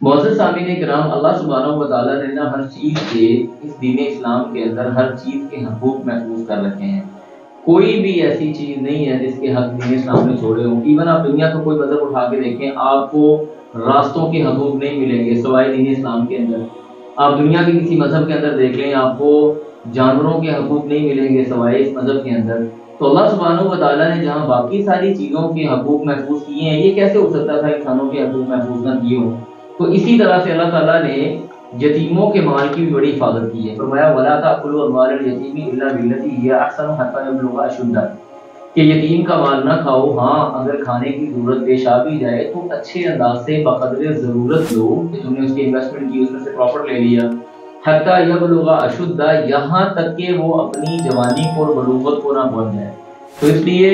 معزز سامعین کرام، اللہ سبحانہ و تعالیٰ نے نا ہر چیز کے اس دین اسلام کے اندر ہر چیز کے حقوق محفوظ کر رکھے ہیں۔ کوئی بھی ایسی چیز نہیں ہے جس کے حق دین اسلام نے چھوڑے ہوں۔ ایون آپ دنیا کا کوئی مذہب اٹھا کے دیکھیں، آپ کو راستوں کے حقوق نہیں ملیں گے سوائے دین اسلام کے اندر۔ آپ دنیا کے کسی مذہب کے اندر دیکھ لیں، آپ کو جانوروں کے حقوق نہیں ملیں گے سوائے اس مذہب کے اندر۔ تو اللہ سبحانہ و تعالیٰ نے جہاں باقی ساری چیزوں کے حقوق محفوظ کیے ہیں، یہ کیسے ہو سکتا تھا انسانوں کے حقوق محفوظ نہ کیے ہوں؟ تو اسی طرح سے اللہ تعالیٰ نے یتیموں کے مال کی بھی بڑی حفاظت کی ہے۔ فرمایا وَلَا تَأْكُلُوا أَمْوَالَ الْيَتِيمِ إِلَّا بِالَّتِي هِيَ أَحْسَنُ حَتَّى يَبْلُغَ أَشُدَّهُ کہ یتیم کا مال نہ کھاؤ، ہاں اگر کھانے کی ضرورت پیش آ بھی جائے تو اچھے انداز سے بقدر ضرورت لو کہ تم نے اس کی انویسٹمنٹ کی، اس میں سے پروفٹ لے لیا۔ حتیٰ یبلغ اشدہ، یہاں تک کہ وہ اپنی جوانی کو اور بلوغت کو نہ پہنچ جائے۔ تو اس لیے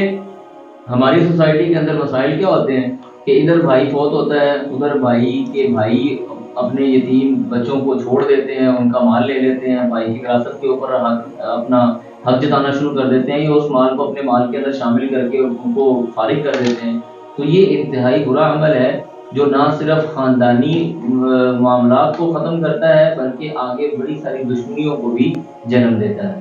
ہماری سوسائٹی کے اندر مسائل کیا ہوتے ہیں کہ ادھر بھائی فوت ہوتا ہے، ادھر بھائی کے بھائی اپنے یتیم بچوں کو چھوڑ دیتے ہیں، ان کا مال لے لیتے ہیں، بھائی کی وراثت کے اوپر اپنا حق جتانا شروع کر دیتے ہیں، یا اس مال کو اپنے مال کے اندر شامل کر کے ان کو فارغ کر دیتے ہیں۔ تو یہ انتہائی برا عمل ہے جو نہ صرف خاندانی معاملات کو ختم کرتا ہے بلکہ آگے بڑی ساری دشمنیوں کو بھی جنم دیتا ہے۔